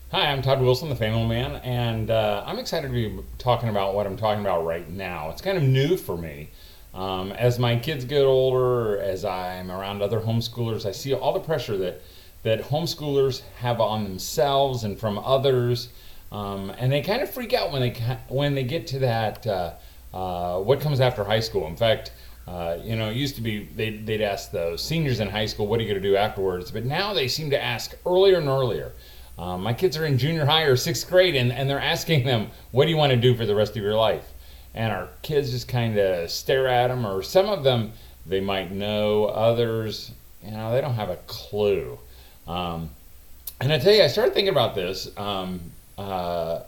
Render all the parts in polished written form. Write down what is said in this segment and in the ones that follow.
Hi, I'm Todd Wilson, the Family Man, and I'm excited to be talking about what I'm talking about right now. It's kind of new for me. As my kids get older, as I'm around other homeschoolers, I see all the pressure that homeschoolers have on themselves and from others, and they kind of freak out when they get to that what comes after high school. In fact, it used to be they'd ask the seniors in high school, "What are you going to do afterwards?" But now they seem to ask earlier and earlier. My kids are in junior high or sixth grade, and they're asking them, "What do you want to do for the rest of your life?" And our kids just kind of stare at them, or some of them they might know, others, they don't have a clue. Um, and I tell you, I started thinking about this. I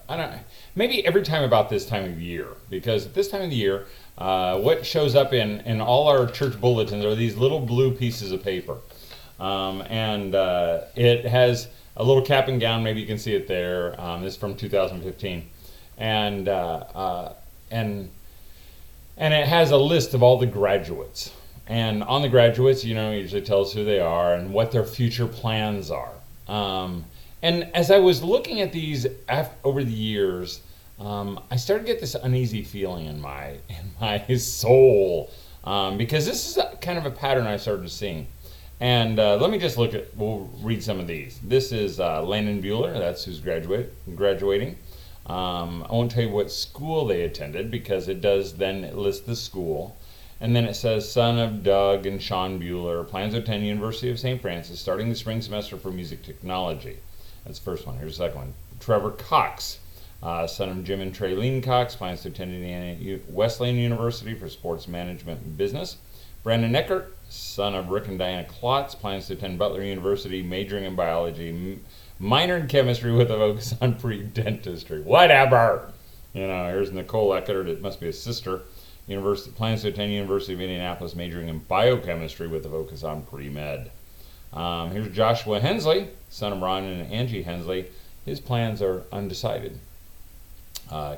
don't maybe every time about this time of year, because at this time of the year, what shows up in all our church bulletins are these little blue pieces of paper, and it has a little cap and gown. Maybe you can see it there. This is from 2015, and and and it has a list of all the graduates. And on the graduates, usually tells who they are and what their future plans are. And as I was looking at these over the years, I started to get this uneasy feeling in my soul, because this is kind of a pattern I started seeing. And let me just we'll read some of these. This is Landon Bueller, that's who's graduating. I won't tell you what school they attended because it does then list the school. And then it says, son of Doug and Sean Bueller, plans to attend University of St. Francis, starting the spring semester for music technology. That's the first one. Here's the second one. Trevor Cox, son of Jim and Traylene Cox, plans to attend Indiana Wesleyan University for sports management and business. Brandon Eckert, son of Rick and Diana Klotz, plans to attend Butler University, majoring in biology, minor in chemistry with a focus on pre-dentistry. Whatever. Here's Nicole Eckert. It must be a sister. University plans to attend University of Indianapolis, majoring in biochemistry with a focus on pre-med. Here's Joshua Hensley, son of Ron and Angie Hensley. His plans are undecided.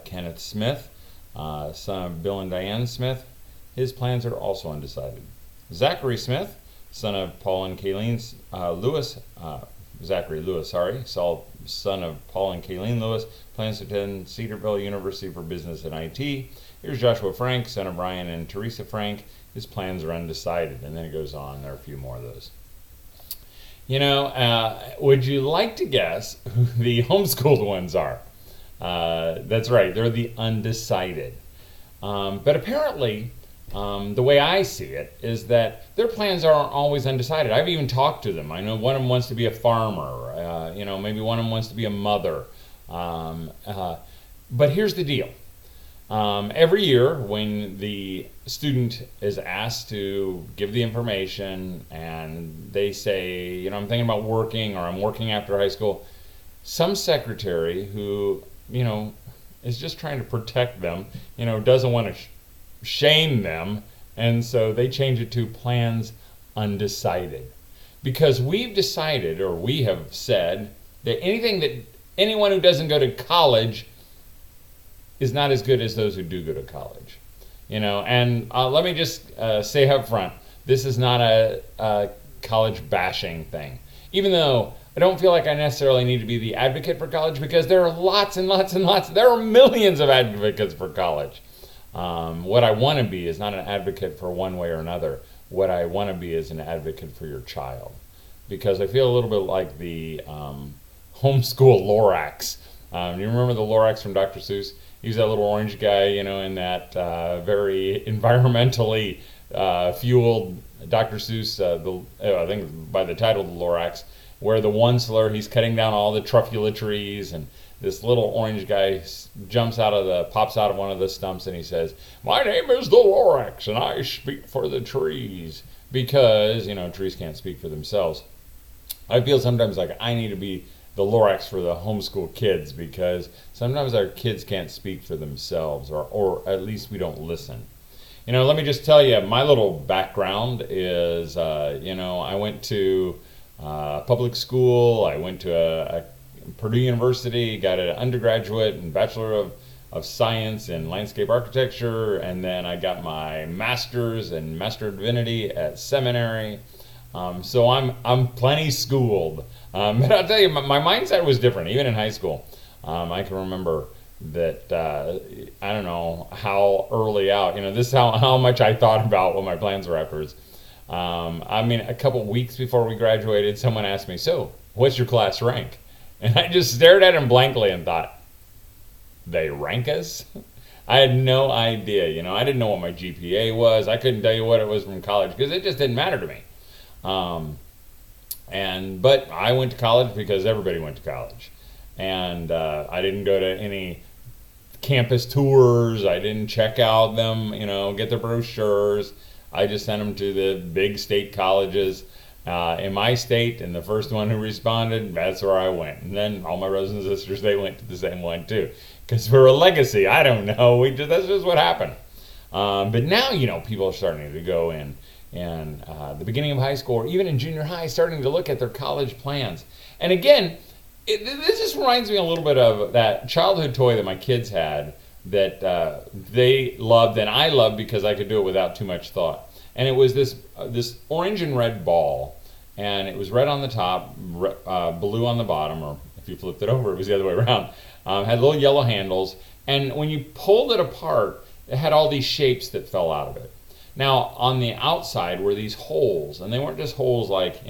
Kenneth Smith, son of Bill and Diane Smith. His plans are also undecided. Zachary Smith, son of Paul and Kayleen Lewis, Zachary Lewis, son of Paul and Kayleen Lewis, plans to attend Cedarville University for Business and IT. Here's Joshua Frank, son of Brian and Teresa Frank. His plans are undecided. And then it goes on. There are a few more of those. Would you like to guess who the homeschooled ones are? That's right. They're the undecided. But apparently, the way I see it is that their plans aren't always undecided. I've even talked to them. I know one of them wants to be a farmer. Maybe one of them wants to be a mother. But here's the deal. Every year when the student is asked to give the information and they say, I'm thinking about working, or I'm working after high school, some secretary who, is just trying to protect them, doesn't want to shame them, and so they change it to plans undecided. Because we've decided, or we have said, that anyone who doesn't go to college is not as good as those who do go to college. And let me just say up front, this is not a college bashing thing. Even though I don't feel like I necessarily need to be the advocate for college, because there are lots and lots and lots, there are millions of advocates for college. What I want to be is not an advocate for one way or another. What I want to be is an advocate for your child. Because I feel a little bit like the homeschool Lorax. You remember the Lorax from Dr. Seuss? He was that little orange guy, in that very environmentally fueled Dr. Seuss, I think by the title, the Lorax, where the one slur, he's cutting down all the truffula trees, and this little orange guy pops out of one of the stumps, and he says, "My name is the Lorax, and I speak for the trees." Because, trees can't speak for themselves. I feel sometimes like I need to be the Lorax for the homeschool kids, because sometimes our kids can't speak for themselves, or at least we don't listen. Let me just tell you, my little background is, I went to public school. I went to a Purdue University, got an undergraduate and Bachelor of Science in Landscape Architecture, and then I got my Master's and Master of Divinity at seminary. So I'm plenty schooled. But I'll tell you, my mindset was different, even in high school. I can remember that I don't know how early out. This is how much I thought about what my plans were afterwards. I mean, a couple weeks before we graduated, someone asked me, "So, what's your class rank?" And I just stared at him blankly and thought, "They rank us?" I had no idea. I didn't know what my GPA was. I couldn't tell you what it was from college because it just didn't matter to me. But I went to college because everybody went to college, and I didn't go to any campus tours. I didn't check out them, get their brochures. I just sent them to the big state colleges in my state, and the first one who responded, that's where I went. And then all my brothers and sisters, they went to the same one too, because we're a legacy. I don't know. That's just what happened. But now, people are starting to go in. And the beginning of high school, or even in junior high, starting to look at their college plans. And again, this just reminds me a little bit of that childhood toy that my kids had that they loved and I loved because I could do it without too much thought. And it was this orange and red ball, and it was red on the top, blue on the bottom, or if you flipped it over, it was the other way around. Had little yellow handles, and when you pulled it apart, it had all these shapes that fell out of it. Now, on the outside were these holes, and they weren't just holes like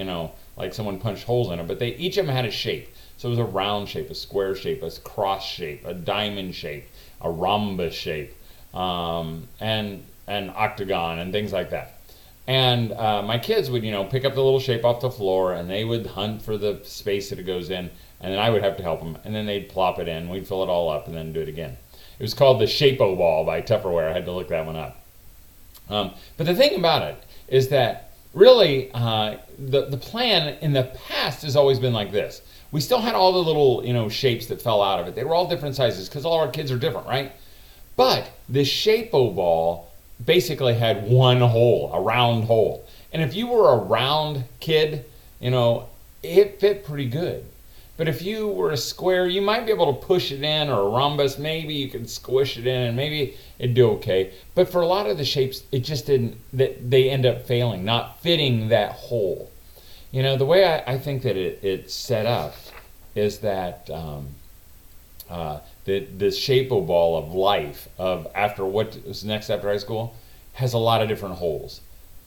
someone punched holes in them, but each of them had a shape. So it was a round shape, a square shape, a cross shape, a diamond shape, a rhombus shape, and an octagon, and things like that. And my kids would, pick up the little shape off the floor, and they would hunt for the space that it goes in, and then I would have to help them, and then they'd plop it in, we'd fill it all up, and then do it again. It was called the Shape-O Ball by Tupperware. I had to look that one up. But the thing about it is that really the plan in the past has always been like this. We still had all the little shapes that fell out of it. They were all different sizes because all our kids are different, right? But this Shape-O Ball basically had one hole, a round hole. And if you were a round kid, it fit pretty good. But if you were a square, you might be able to push it in, or a rhombus, maybe you could squish it in and maybe it'd do okay. But for a lot of the shapes, it just didn't, they end up failing, not fitting that hole. The way I think that it's set up is that the Shape-O Ball of life, of after what was next after high school, has a lot of different holes.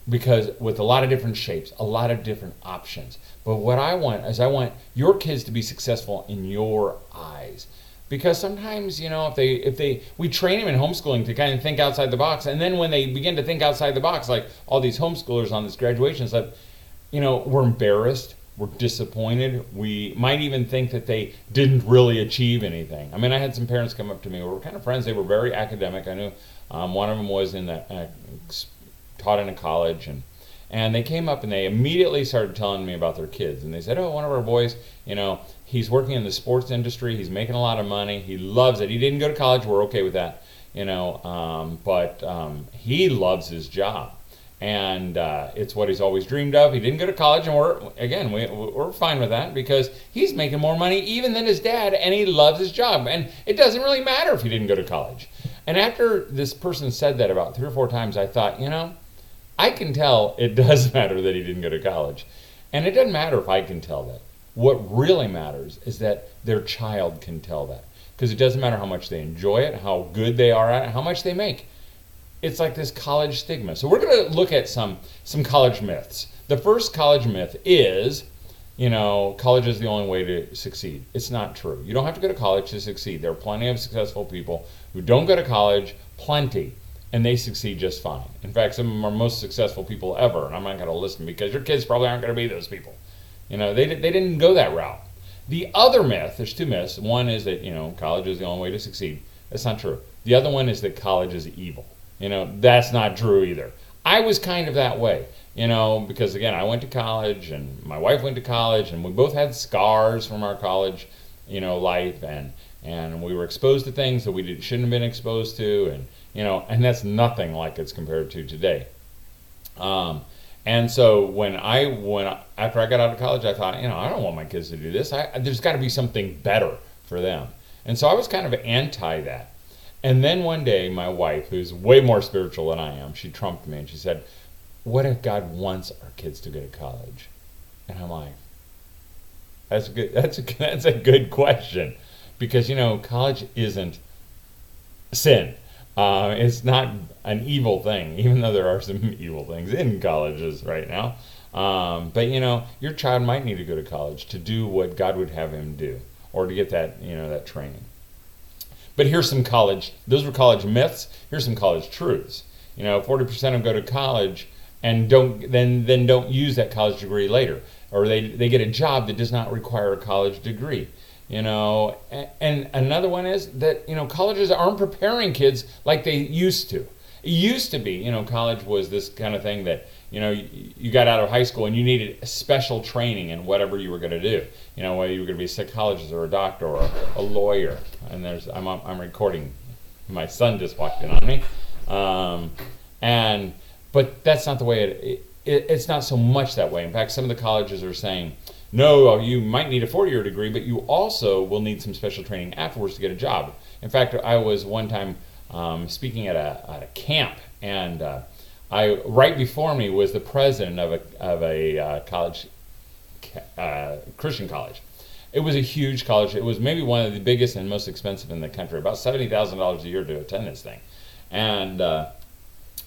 Because with a lot of different shapes, a lot of different options. But what I want is I want your kids to be successful in your eyes. Because sometimes, we train them in homeschooling to kind of think outside the box, and then when they begin to think outside the box, like all these homeschoolers on this graduation stuff, we're embarrassed, we're disappointed, we might even think that they didn't really achieve anything. I mean, I had some parents come up to me, we were kind of friends, they were very academic. I knew one of them was in the taught in a college, and they came up and they immediately started telling me about their kids, and they said, "Oh, one of our boys, he's working in the sports industry, he's making a lot of money, he loves it, he didn't go to college, we're okay with that, but he loves his job, and it's what he's always dreamed of. He didn't go to college, and we're fine with that because he's making more money even than his dad, and he loves his job, and it doesn't really matter if he didn't go to college." And after this person said that about 3 or 4 times, I thought, I can tell it does matter that he didn't go to college. And it doesn't matter if I can tell that. What really matters is that their child can tell that. Because it doesn't matter how much they enjoy it, how good they are at it, how much they make. It's like this college stigma. So we're going to look at some college myths. The first college myth is, college is the only way to succeed. It's not true. You don't have to go to college to succeed. There are plenty of successful people who don't go to college, plenty. And they succeed just fine. In fact, some of them are most successful people ever, and I'm not going to list them because your kids probably aren't going to be those people. They didn't go that route. The other myth, there's 2 myths. One is that, college is the only way to succeed. That's not true. The other one is that college is evil. That's not true either. I was kind of that way, because again, I went to college and my wife went to college, and we both had scars from our college, life, and we were exposed to things that we shouldn't have been exposed to, and that's nothing like it's compared to today. And so after I got out of college, I thought, I don't want my kids to do this. There's got to be something better for them. And so I was kind of anti that. And then one day, my wife, who's way more spiritual than I am, she trumped me and she said, what if God wants our kids to go to college? And I'm like, that's good. That's a good question, because college isn't sin. It's not an evil thing, even though there are some evil things in colleges right now. But your child might need to go to college to do what God would have him do, or to get that that training. But here's some those were college myths. Here's some college truths. 40% of them go to college and don't use that college degree later, or they get a job that does not require a college degree. And another one is that colleges aren't preparing kids like they used to. It used to be, college was this kind of thing that you got out of high school and you needed special training in whatever you were going to do. Whether you were going to be a psychologist or a doctor or a lawyer. And I'm recording. My son just walked in on me. But that's not the way it's not so much that way. In fact, some of the colleges are saying, no, you might need a 4-year degree, but you also will need some special training afterwards to get a job. In fact, I was one time speaking at a camp, and right before me was the president of a college, Christian college. It was a huge college. It was maybe one of the biggest and most expensive in the country, about $70,000 a year to attend this thing. And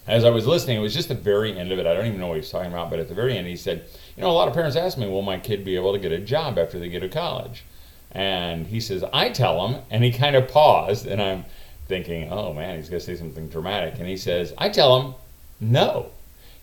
as I was listening, it was just the very end of it. I don't even know what he was talking about, but at the very end he said, a lot of parents ask me, will my kid be able to get a job after they get to college? And he says, I tell them, and he kind of paused, and I'm thinking, oh man, he's going to say something dramatic. And he says, I tell them, no.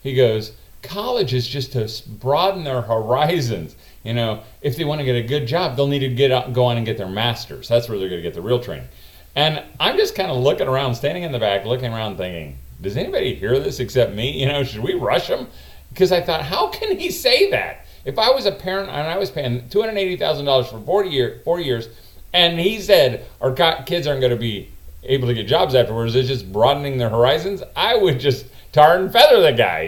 He goes, college is just to broaden their horizons. If they want to get a good job, they'll need to go on and get their master's. That's where they're going to get the real training. And I'm just kind of looking around, standing in the back, looking around thinking, does anybody hear this except me? Should we rush him? Because I thought, how can he say that? If I was a parent and I was paying $280,000 for 4 years, and he said our kids aren't going to be able to get jobs afterwards, it's just broadening their horizons, I would just tar and feather the guy,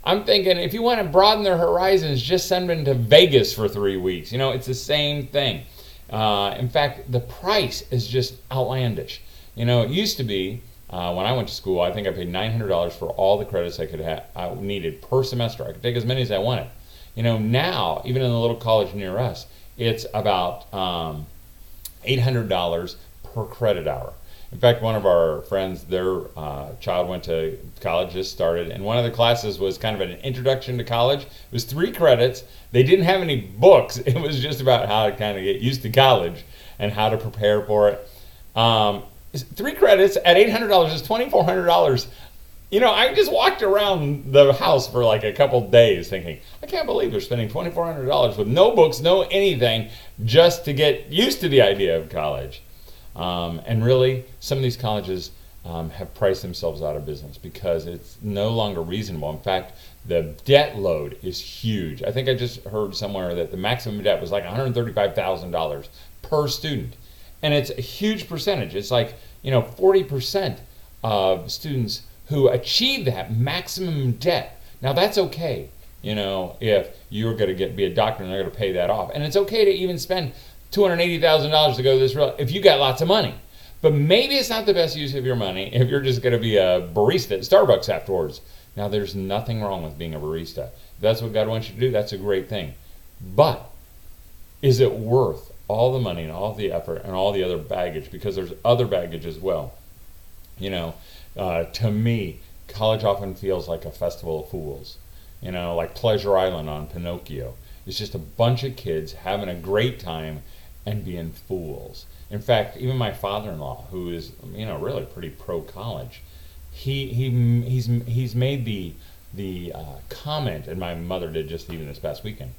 I'm thinking, if you want to broaden their horizons, just send them to Vegas for 3 weeks. It's the same thing. In fact, the price is just outlandish. It used to be, when I went to school, I think I paid $900 for all the credits I needed per semester. I could take as many as I wanted. Now, even in the little college near us, it's about $800 per credit hour. In fact, one of our friends, their child went to college, just started, and one of the classes was kind of an introduction to college. It was 3 credits. They didn't have any books. It was just about how to kind of get used to college and how to prepare for it. 3 credits at $800 is $2,400. I just walked around the house for like a couple days thinking, I can't believe they're spending $2,400 with no books, no anything, just to get used to the idea of college. And really, some of these colleges have priced themselves out of business because it's no longer reasonable. In fact, the debt load is huge. I think I just heard somewhere that the maximum debt was like $135,000 per student. And it's a huge percentage. It's like, 40% of students who achieve that maximum debt. Now that's okay, if you're going to be a doctor and they're going to pay that off. And it's okay to even spend $280,000 to go to this route if you got lots of money. But maybe it's not the best use of your money if you're just going to be a barista at Starbucks afterwards. Now there's nothing wrong with being a barista. If that's what God wants you to do, that's a great thing. But is it worth all the money and all the effort and all the other baggage? Because there's other baggage as well. To me, college often feels like a festival of fools. Like Pleasure Island on Pinocchio. It's just a bunch of kids having a great time and being fools. In fact, even my father-in-law, who is really pretty pro-college, he's made the comment, and my mother did just even this past weekend.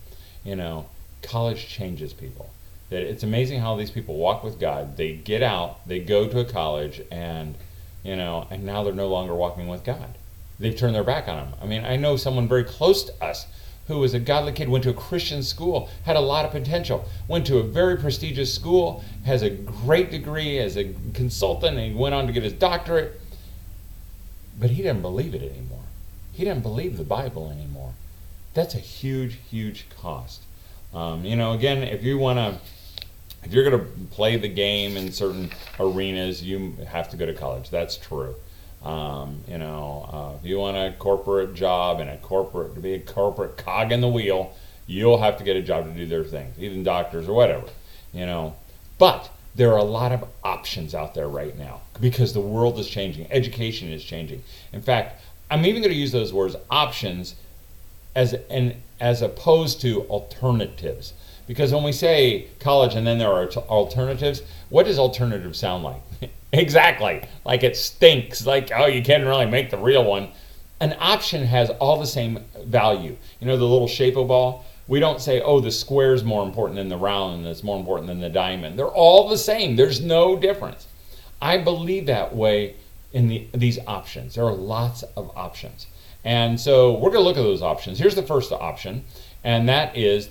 College changes people. That it's amazing how these people walk with God. They get out, they go to a college, and now they're no longer walking with God. They've turned their back on him. I know someone very close to us who was a godly kid, went to a Christian school, had a lot of potential, went to a very prestigious school, has a great degree as a consultant, and he went on to get his doctorate. But he didn't believe it anymore. He didn't believe the Bible anymore. That's a huge, huge cost. Again, if you're going to play the game in certain arenas, you have to go to college. That's true. If you want a corporate job and to be a corporate cog in the wheel, you'll have to get a job to do their things, even doctors or whatever, But there are a lot of options out there right now because the world is changing. Education is changing. In fact, I'm even going to use those words, options, as opposed to alternatives. Because when we say college and then there are alternatives, what does alternative sound like? Exactly. Like it stinks. Like, oh, you can't really make the real one. An option has all the same value. The little shape-o ball? We don't say, oh, the square is more important than the round and it's more important than the diamond. They're all the same. There's no difference. I believe that way in these options. There are lots of options. And so we're going to look at those options. Here's the first option, and that is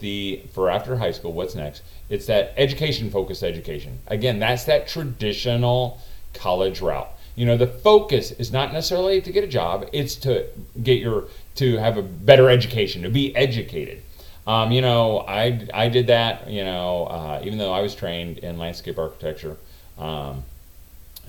for after high school, what's next? It's that education-focused education. Again, that's that traditional college route. The focus is not necessarily to get a job, it's to to have a better education, to be educated. I did that, even though I was trained in landscape architecture, and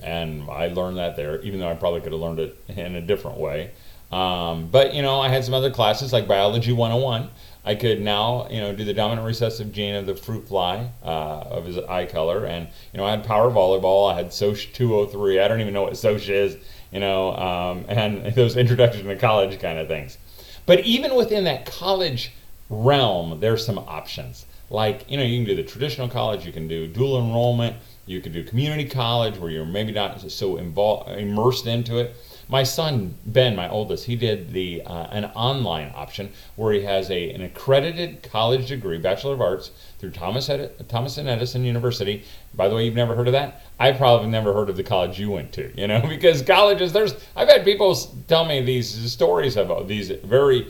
I learned that there, even though I probably could have learned it in a different way. But I had some other classes like Biology 101. I could now, do the dominant recessive gene of the fruit fly, of his eye color. And, I had power volleyball. I had Soc 203. I don't even know what Soc is, and those introduction to college kind of things. But even within that college realm, there's some options. Like, you can do the traditional college. You can do dual enrollment. You can do community college where you're maybe not so immersed into it. My son, Ben, my oldest, he did an online option where he has an accredited college degree, Bachelor of Arts, through Thomas and Edison University. By the way, you've never heard of that? I probably never heard of the college you went to, because colleges, I've had people tell me these stories of these very,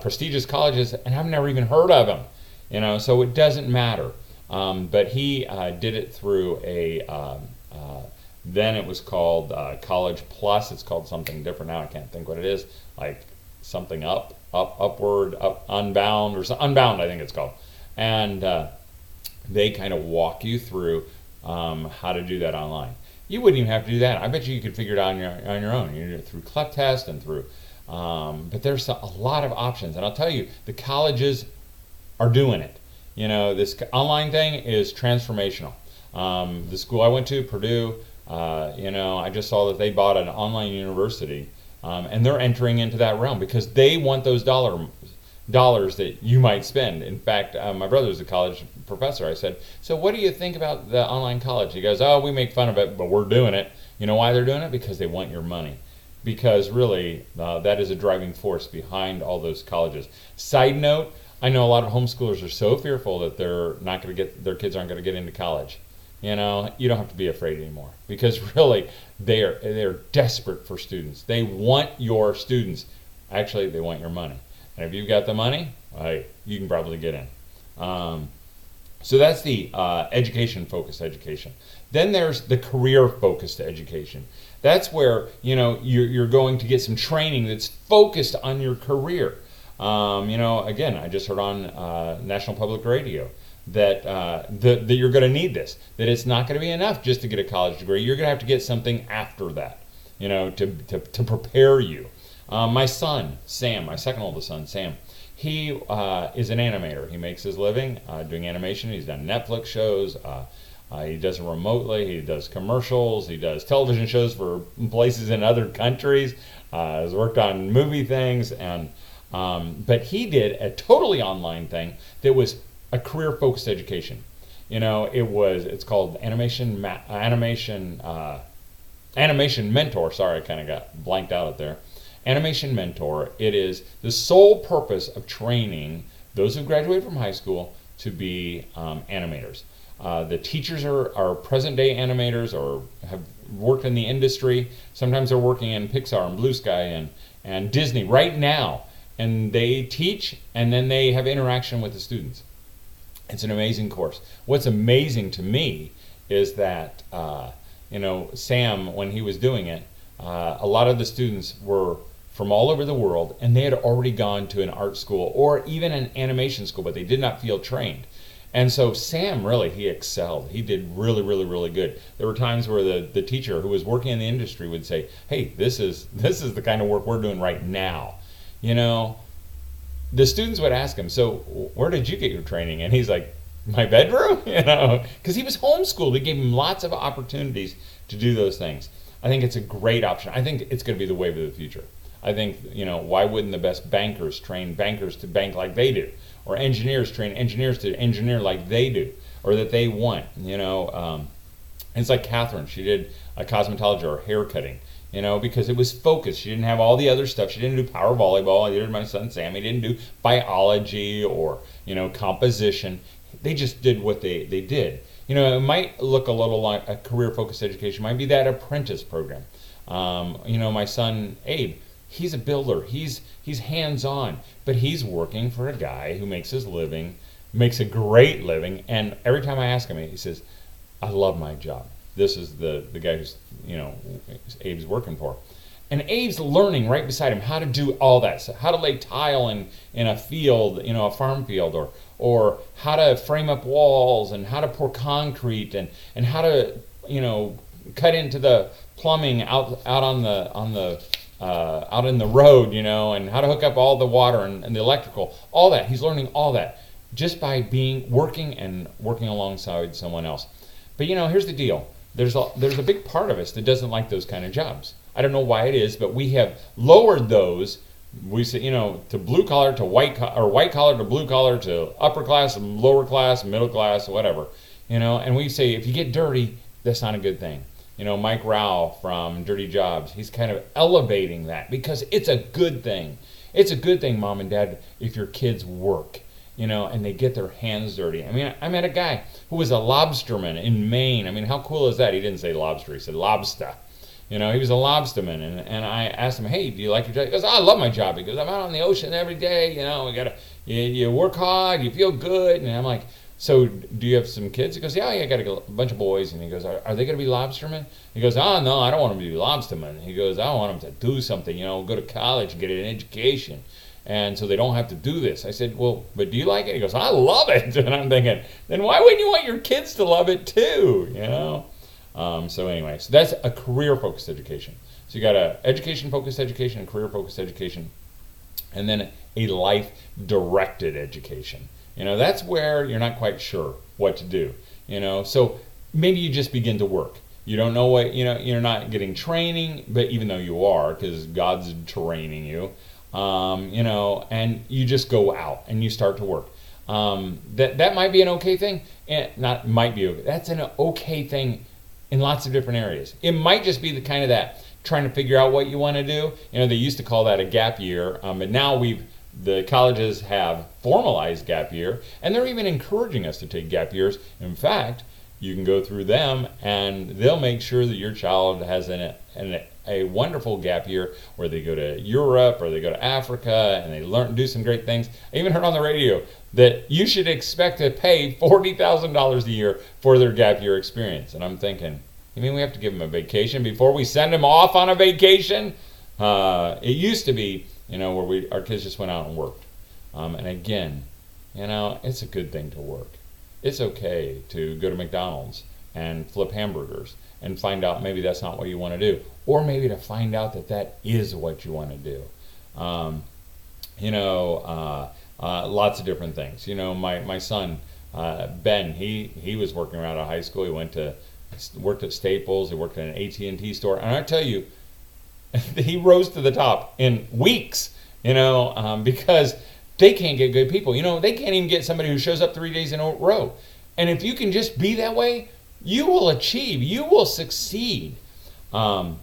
prestigious colleges, and I've never even heard of them, so it doesn't matter. But he did it through then it was called College Plus. It's called something different now. I can't think what it is. Like something upward, unbound, or Unbound, I think it's called. And they kind of walk you through how to do that online. You wouldn't even have to do that. I bet you could figure it out on your own. Through Clef Test and through. But there's a lot of options. And I'll tell you, the colleges are doing it. This online thing is transformational. The school I went to, Purdue, I just saw that they bought an online university, and they're entering into that realm because they want those dollars that you might spend. In fact, my brother's a college professor. I said, so what do you think about the online college? He goes, oh, we make fun of it, but we're doing it. You know why they're doing it? Because they want your money. Because really, that is a driving force behind all those colleges. Side note, I know a lot of homeschoolers are so fearful that their kids aren't going to get into college. You don't have to be afraid anymore because really they're desperate for students. They want your students. Actually, they want your money. And if you've got the money, you can probably get in. So that's the education-focused education. Then there's the career-focused education. That's where you're going to get some training that's focused on your career. Again, I just heard on National Public Radio that you're going to need this. That it's not going to be enough just to get a college degree. You're going to have to get something after that, to prepare you. My son, Sam, my second oldest son, Sam, he is an animator. He makes his living doing animation. He's done Netflix shows. He does it remotely. He does commercials. He does television shows for places in other countries. Has worked on movie things, but he did a totally online thing that was a career-focused education. It's called Animation Mentor. Sorry, I kind of got blanked out there. Animation Mentor. It is the sole purpose of training those who graduate from high school to be animators. The teachers are present-day animators or have worked in the industry. Sometimes they're working in Pixar and Blue Sky and Disney right now. And they teach, and then they have interaction with the students. It's an amazing course. What's amazing to me is that, Sam, when he was doing it, a lot of the students were from all over the world, and they had already gone to an art school or even an animation school, but they did not feel trained. And so Sam really, he excelled. He did really, really, really good. There were times where the teacher who was working in the industry would say, "Hey, this is the kind of work we're doing right now." You know, the students would ask him, "So where did you get your training?" And he's like, "My bedroom," because he was homeschooled. He gave him lots of opportunities to do those things. I think it's a great option. I think it's going to be the wave of the future. I think, why wouldn't the best bankers train bankers to bank like they do? Or engineers train engineers to engineer like they do, or that they want, It's like Catherine. She did a cosmetology or hair cutting, because it was focused. She didn't have all the other stuff. She didn't do power volleyball. Neither did my son Sam. He didn't do biology or, composition. They just did what they did. It might look a little like a career-focused education. It might be that apprentice program. My son Abe, he's a builder. He's hands-on, but he's working for a guy who makes a great living. And every time I ask him, he says, "I love my job." This is the guy who's Abe's working for. And Abe's learning right beside him how to do all that stuff, how to lay tile in a field, a farm field, or how to frame up walls, and how to pour concrete, and how to cut into the plumbing out in the road, and how to hook up all the water and the electrical, all that. He's learning all that just by working alongside someone else. But here's the deal. There's a big part of us that doesn't like those kind of jobs. I don't know why it is, but we have lowered those. We say, to blue collar to white collar, or white collar to blue collar, to upper class, lower class, middle class, whatever. And we say if you get dirty, that's not a good thing. Mike Rao from Dirty Jobs, he's kind of elevating that because it's a good thing. It's a good thing, Mom and Dad, if your kids work, and they get their hands dirty. I mean, I met a guy who was a lobsterman in Maine. I mean, how cool is that? He didn't say lobster, he said lobster. He was a lobsterman, and I asked him, "Hey, do you like your job?" He goes, "I love my job." He goes, "I'm out on the ocean every day. You work hard, you feel good." And I'm like, "So do you have some kids?" He goes, "Yeah, I got a bunch of boys." And he goes, "Are they going to be lobstermen?" He goes, "Oh, no, I don't want them to be lobstermen." He goes, "I want them to do something, go to college and get an education. And so they don't have to do this." I said, "Well, but do you like it?" He goes, "I love it." And I'm thinking, then why wouldn't you want your kids to love it too, So anyway, so that's a career-focused education. So you got a education-focused education, and career-focused education, and then a life-directed education. That's where you're not quite sure what to do. So maybe you just begin to work. You don't know what, you're not getting training, but even though you are, because God's training you, and you just go out and you start to work. That might be an okay thing, and not might be okay. That's an okay thing in lots of different areas. It might just be the kind of that trying to figure out what you want to do. They used to call that a gap year, but now the colleges have formalized gap year, and they're even encouraging us to take gap years. In fact, you can go through them, and they'll make sure that your child has a wonderful gap year where they go to Europe or they go to Africa and they do some great things. I even heard on the radio that you should expect to pay $40,000 a year for their gap year experience. And I'm thinking, you mean we have to give them a vacation before we send them off on a vacation? It used to be, where our kids just went out and worked. And again, it's a good thing to work. It's okay to go to McDonald's and flip hamburgers and find out maybe that's not what you want to do, or maybe to find out that is what you want to do. Lots of different things. My son Ben, he was working around a high school. He worked at Staples. He worked at an AT&T store, and I tell you, he rose to the top in weeks. Because they can't get good people. They can't even get somebody who shows up 3 days in a row. And if you can just be that way, you will achieve. You will succeed. In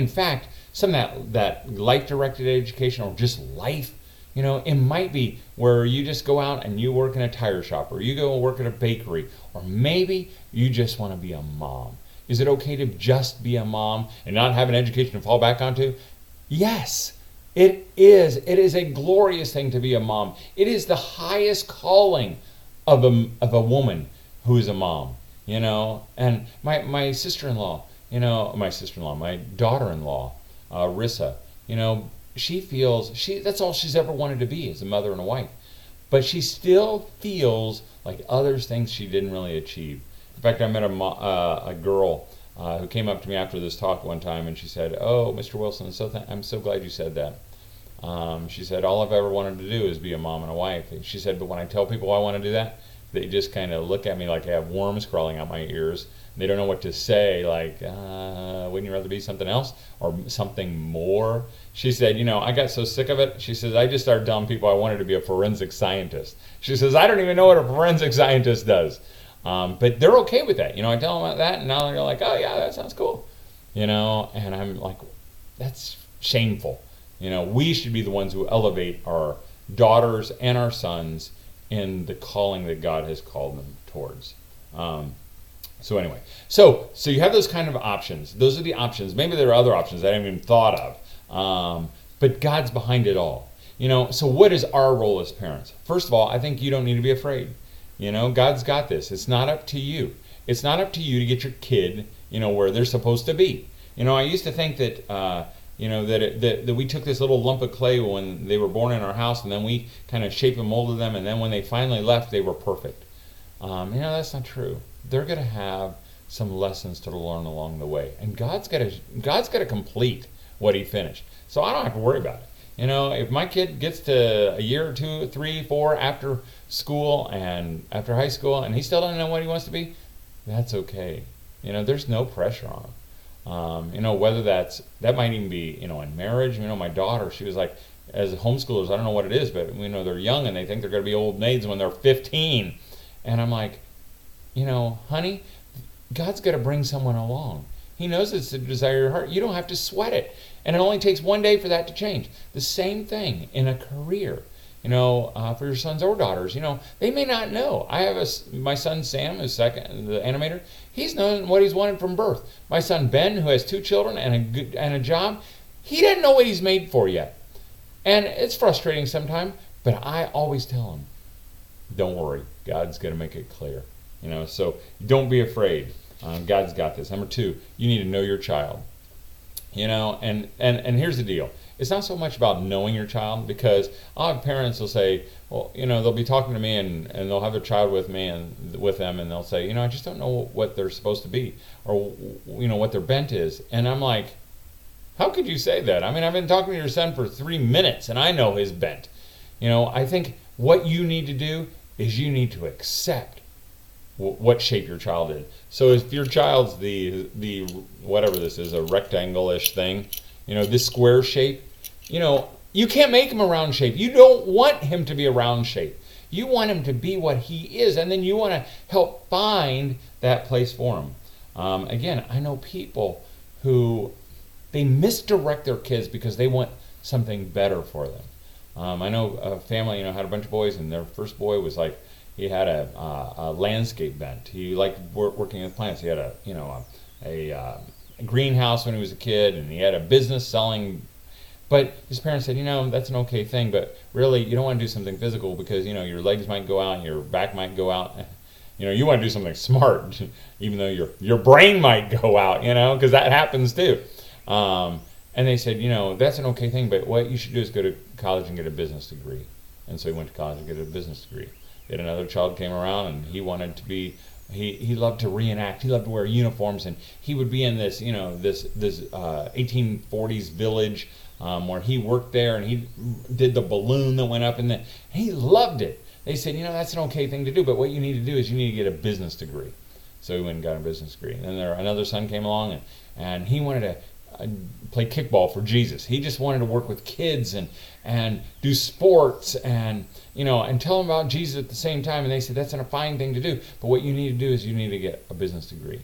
fact, some of that life-directed education or just life, it might be where you just go out and you work in a tire shop, or you go work at a bakery, or maybe you just want to be a mom. Is it okay to just be a mom and not have an education to fall back onto? Yes. It is. It is a glorious thing to be a mom. It is the highest calling of a woman who is a mom, And my sister-in-law, my daughter-in-law, Rissa, she feels that's all she's ever wanted to be, is a mother and a wife. but she still feels like others things she didn't really achieve. In fact, I met a girl who came up to me after this talk one time, and she said, "Oh, Mr. Wilson, I'm so glad you said that." She said, "All I've ever wanted to do is be a mom and a wife." And she said, "But when I tell people I want to do that, they just kind of look at me like I have worms crawling out my ears. They don't know what to say, like, wouldn't you rather be something else or something more?" She said, "I got so sick of it." She says, "I just started telling people I wanted to be a forensic scientist." She says, "I don't even know what a forensic scientist does." But they're okay with that. I tell them that, and now they're like, "Oh, yeah, that sounds cool." And I'm like, that's shameful. We should be the ones who elevate our daughters and our sons in the calling that God has called them towards. So anyway, so you have those kind of options. Those are the options. Maybe there are other options I haven't even thought of. But God's behind it all. So what is our role as parents? First of all, I think you don't need to be afraid. God's got this. It's not up to you. It's not up to you to get your kid, where they're supposed to be. I used to think that, that we took this little lump of clay when they were born in our house, and then we kind of shaped and molded them, and then when they finally left, they were perfect. That's not true. They're going to have some lessons to learn along the way, and God's got to complete what He finished. So I don't have to worry about it. If my kid gets to a year or 2, 3, 4 after school and after high school, and he still doesn't know what he wants to be, that's okay. There's no pressure on him. Whether that might even be, in marriage. My daughter, she was like, as homeschoolers, I don't know what it is, but they're young and they think they're going to be old maids when they're 15. And I'm like, honey, God's got to bring someone along. He knows it's the desire of your heart. You don't have to sweat it. And it only takes one day for that to change. The same thing in a career, for your sons or daughters. They may not know. I have my son Sam, who's second, the animator. He's known what he's wanted from birth. My son Ben, who has 2 children and a job, he doesn't know what he's made for yet. And it's frustrating sometimes, but I always tell him, don't worry, God's going to make it clear. So don't be afraid. God's got this. Number 2, you need to know your child. And here's the deal. It's not so much about knowing your child, because I'll have parents will say, well, they'll be talking to me and they'll have their child with me and with them, and they'll say, I just don't know what they're supposed to be, or what their bent is. And I'm like, how could you say that? I mean, I've been talking to your son for 3 minutes and I know his bent. I think what you need to do is you need to accept what shape your child is. So if your child's the whatever this is, a rectangle-ish thing, this square shape, you can't make him a round shape. You don't want him to be a round shape. You want him to be what he is, and then you want to help find that place for him. Again, I know people who, they misdirect their kids because they want something better for them. I know a family, had a bunch of boys, and their first boy was like, he had a landscape bent. He liked working with plants. He had a greenhouse when he was a kid, and he had a business selling. But his parents said, that's an okay thing, but really you don't want to do something physical because, your legs might go out and your back might go out. You want to do something smart, even though your brain might go out, because that happens too. And they said, that's an okay thing, but what you should do is go to college and get a business degree. And so he went to college and get a business degree. Then another child came around, and he wanted to be, he loved to reenact. He loved to wear uniforms, and he would be in this, this 1840s village where he worked there, and he did the balloon that went up, and he loved it. They said, that's an okay thing to do, but what you need to do is you need to get a business degree. So he went and got a business degree. And then another son came along, and he wanted to play kickball for Jesus. He just wanted to work with kids and do sports and tell them about Jesus at the same time. And they said, that's a fine thing to do, but what you need to do is you need to get a business degree.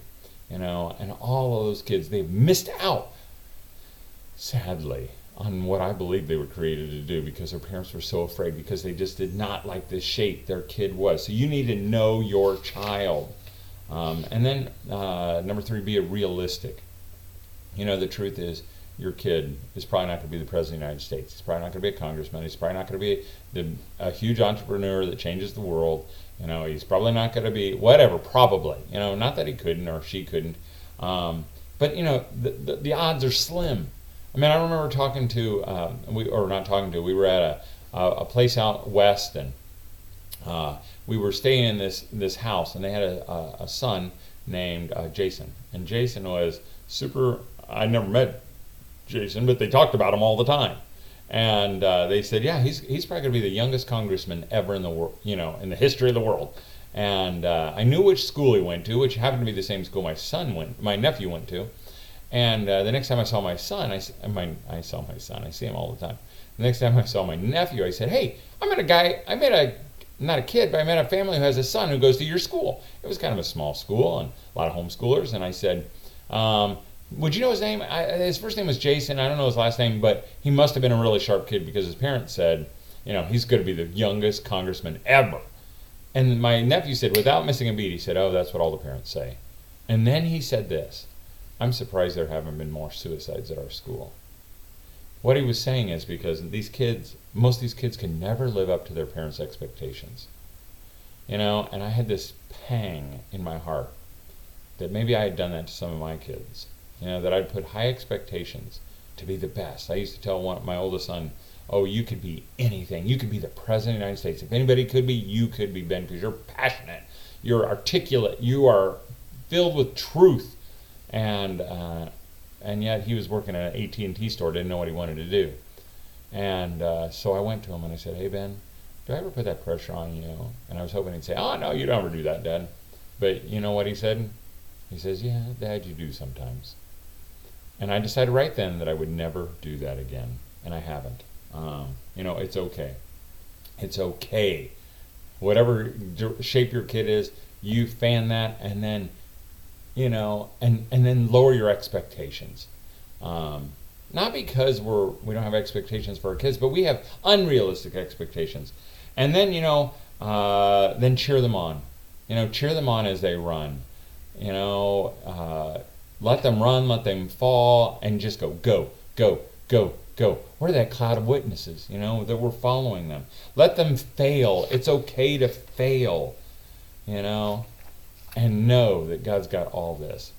And all of those kids, they've missed out, sadly, on what I believe they were created to do, because their parents were so afraid, because they just did not like the shape their kid was. So you need to know your child. And then number 3, be realistic. The truth is, your kid is probably not going to be the President of the United States. He's probably not going to be a congressman. He's probably not going to be a huge entrepreneur that changes the world. He's probably not going to be whatever, probably. Not that he couldn't or she couldn't. But, the odds are slim. I mean, I remember we were at a place out west, and we were staying in this house, and they had a son named Jason. And Jason was super. I never met Jason, but they talked about him all the time. And they said, yeah, he's probably going to be the youngest congressman ever in the world, in the history of the world. And I knew which school he went to, which happened to be the same school my nephew went to. And the next time I saw my son, I saw my son. I see him all the time. The next time I saw my nephew, I said, hey, not a kid, but I met a family who has a son who goes to your school. It was kind of a small school and a lot of homeschoolers. And I said, would you know his name? His first name was Jason. I don't know his last name, but he must have been a really sharp kid because his parents said, he's going to be the youngest congressman ever. And my nephew said, without missing a beat, he said, oh, that's what all the parents say. And then he said this, I'm surprised there haven't been more suicides at our school. What he was saying is because most of these kids can never live up to their parents' expectations. And I had this pang in my heart that maybe I had done that to some of my kids. That I'd put high expectations to be the best. I used to tell my oldest son, oh, you could be anything. You could be the president of the United States. If anybody could be, you could be, Ben, because you're passionate. You're articulate. You are filled with truth. And yet he was working at an AT&T store, didn't know what he wanted to do. And so I went to him and I said, hey, Ben, do I ever put that pressure on you? And I was hoping he'd say, oh, no, you don't ever do that, Dad. But you know what he said? He says, yeah, Dad, you do sometimes. And I decided right then that I would never do that again. And I haven't. It's okay. It's okay. Whatever shape your kid is, you fan that and then, and then lower your expectations. Not because we don't have expectations for our kids, but we have unrealistic expectations. And then, then cheer them on. Cheer them on as they run. Let them run, let them fall, and just go, go, go, go, go. We're that cloud of witnesses, that we're following them. Let them fail. It's okay to fail, and know that God's got all this.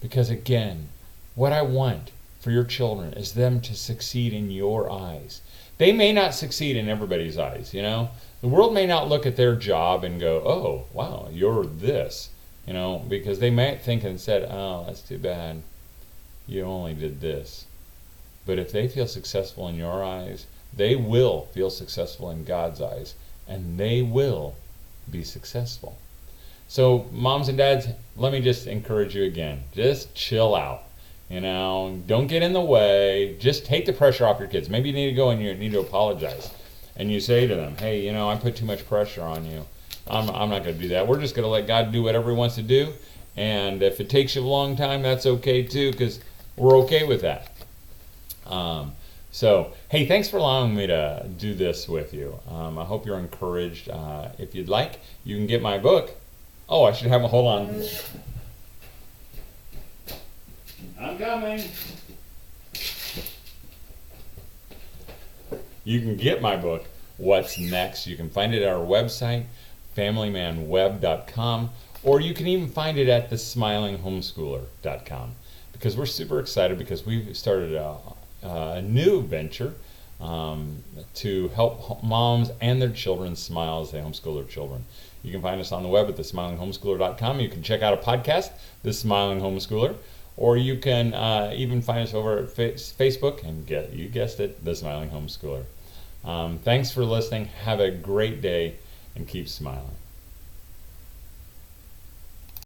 Because again, what I want for your children is them to succeed in your eyes. They may not succeed in everybody's eyes, The world may not look at their job and go, oh, wow, you're this. Because they might think and said, oh, that's too bad. You only did this. But if they feel successful in your eyes, they will feel successful in God's eyes, and they will be successful. So moms and dads, let me just encourage you again. Just chill out. Don't get in the way. Just take the pressure off your kids. Maybe you need to go and you need to apologize. And you say to them, hey, I put too much pressure on you. I'm not going to do that. We're just going to let God do whatever he wants to do. And if it takes you a long time, that's okay too, because we're okay with that. So, hey, thanks for allowing me to do this with you. I hope you're encouraged. If you'd like, you can get my book. Oh, I should have a, hold on. I'm coming. You can get my book, What's Next? You can find it at our website, familymanweb.com, or you can even find it at thesmilinghomeschooler.com, because we're super excited because we've started a new venture to help moms and their children smile as they homeschool their children. You can find us on the web at thesmilinghomeschooler.com. You can check out a podcast, The Smiling Homeschooler, or you can even find us over at Facebook and you guessed it, The Smiling Homeschooler. Thanks for listening. Have a great day and keep smiling.